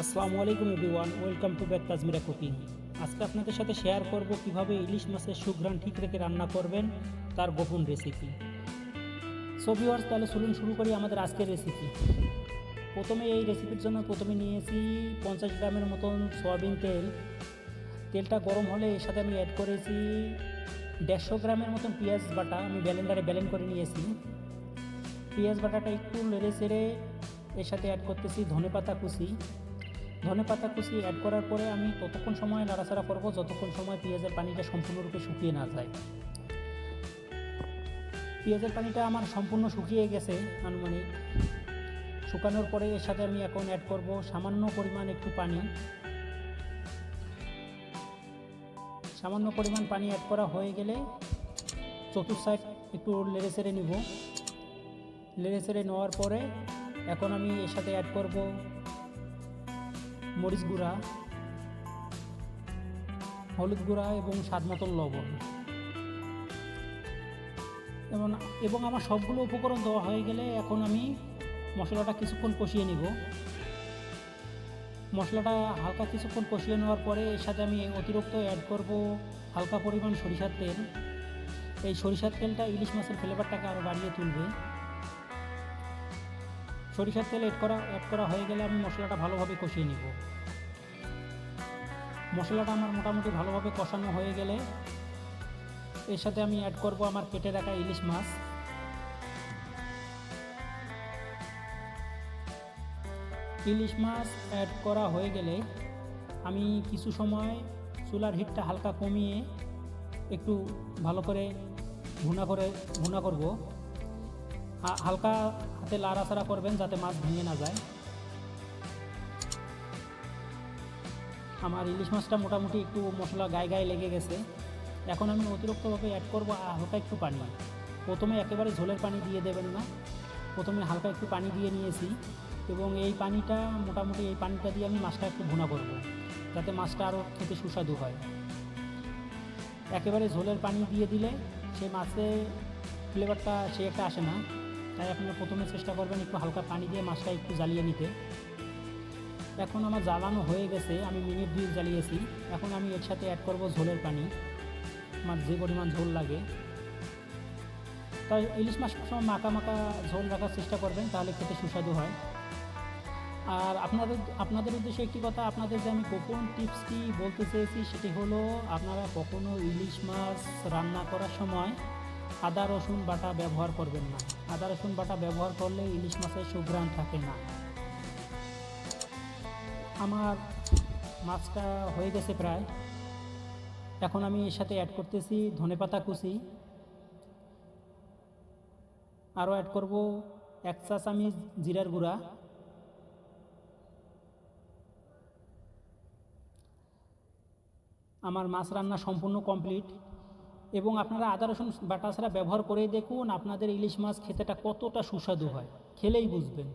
আসসালামু আলাইকুম everyone, welcome to back Tajmira cooking. আজকে আপনাদের সাথে শেয়ার করব কিভাবে ইলিশ মাছের সুঘ্রাণ ঠিক রেখে রান্না করবেন, তার গোপন রেসিপি। সো ভিউয়ার্স, তাহলে চলুন শুরু করি আমাদের আজকের রেসিপি। প্রথমে এই রেসিপির জন্য নিয়েছি 50 গ্রামের মতন সয়াবিন তেল। তেলটা গরম হলে এর সাথে আমি অ্যাড করেছি 150 গ্রামের মতন পেঁয়াজ বাটা। আমি ব্লেন্ডারে ব্লেন্ড করে নিয়েছি। পেঁয়াজ বাটাটা একটু নেড়ে চেড়ে এর সাথে অ্যাড করতেছি ধনেপাতা কুচি। ধনেপাতা কুচি অ্যাড করার পরে আমি ততক্ষণ সময় নাড়াচাড়া করব যতক্ষণ সময় পেঁয়াজের পানিটা সম্পূর্ণরূপে শুকিয়ে না যায়। পেঁয়াজের পানিটা আমার সম্পূর্ণ শুকিয়ে গেছে আনুমানিক। শুকানোর পরে এর সাথে আমি এখন অ্যাড করব সামান্য পরিমাণ একটু পানি। সামান্য পরিমাণ পানি অ্যাড করা হয়ে গেলে চতুর্সাইড একটু নেড়ে চেড়ে নিব। নেড়ে চেড়ে নেওয়ার পরে এখন আমি এর সাথে অ্যাড করব মরিচ গুঁড়া, হলুদ গুঁড়া এবং স্বাদ মতন লবণ। এবং আমার সবগুলো উপকরণ দেওয়া হয়ে গেলে এখন আমি মশলাটা কিছুক্ষণ কষিয়ে নিব। মশলাটা হালকা কিছুক্ষণ কষিয়ে নেওয়ার পরে এর সাথে আমি অতিরিক্ত অ্যাড করব হালকা পরিমাণ সরিষার তেল। এই সরিষার তেলটা ইলিশ মাছের ফ্লেভারটাকে আরও বাড়িয়ে তুলবে। সরিষার তেল অ্যাড করা হয়ে গেলে আমি মশলাটা ভালোভাবে কষিয়ে নিব। মশলাটা আমার মোটামুটি ভালোভাবে কষানো হয়ে গেলে এর সাথে আমি অ্যাড করব আমার কেটে রাখা ইলিশ মাছ। ইলিশ মাছ অ্যাড করা হয়ে গেলে আমি কিছু সময় চুলার হিটটা হালকা কমিয়ে একটু ভালো করে ভুনা করব। হালকা হাতে লাড়াচাড়া করবেন যাতে মাছ ভেঙে না যায়। আমার ইলিশ মাছটা মোটামুটি একটু মশলা গায়ে গায়ে লেগে গেছে। এখন আমি অতিরিক্তভাবে অ্যাড করব হালকা একটু পানি। প্রথমে একেবারে ঝোলের পানি দিয়ে দেবেন না, প্রথমে হালকা একটু পানি দিয়ে নিয়েছি এবং এই পানিটা দিয়ে আমি মাছটা একটু ভুনা করব যাতে মাছটা আরও খেতে সুস্বাদু হয়। একেবারে ঝোলের পানি দিয়ে দিলে সেই মাছের ফ্লেভারটা সে একটা আসে না। তাই আপনারা প্রথমে চেষ্টা করবেন একটু হালকা পানি দিয়ে মাছটা একটু জ্বালিয়ে নিতে। এখন আমার জ্বালানো হয়ে গেছে, আমি মিনিট 2 জ্বালিয়েছি। এখন আমি এর সাথে অ্যাড করব ঝোলের পানি, আমার যে পরিমাণ ঝোল লাগে। তাই ইলিশ মাছ সবসময় মাখা মাখা ঝোল রাখার চেষ্টা করবেন, তাহলে খেতে সুস্বাদু হয়। আর আপনাদের উদ্দেশ্যে একটি কথা, আপনাদের যে আমি গোপন টিপসটি বলতে চেয়েছি সেটি হলো, আপনারা কখনো ইলিশ মাছ রান্না করার সময় আদা রসুন বাটা ব্যবহার করবেন না। আদা রসুন বাটা ব্যবহার করলে ইলিশ মাছের সুঘ্রাণ থাকে না। আমার মাছটা হয়ে গেছে প্রায়। এখন আমি এর সাথে অ্যাড করতেছি ধনেপাতা কুচি। আরও অ্যাড করব 1 চা চামচ জিরার গুঁড়া। আমার মাছ রান্না সম্পূর্ণ কমপ্লিট। এবং আপনারা আদা রসুন বাটা ছাড়া ব্যবহার করে দেখুন আপনাদের ইলিশ মাছ খেতেটা কতটা সুস্বাদু হয়, খেলেই বুঝবেন।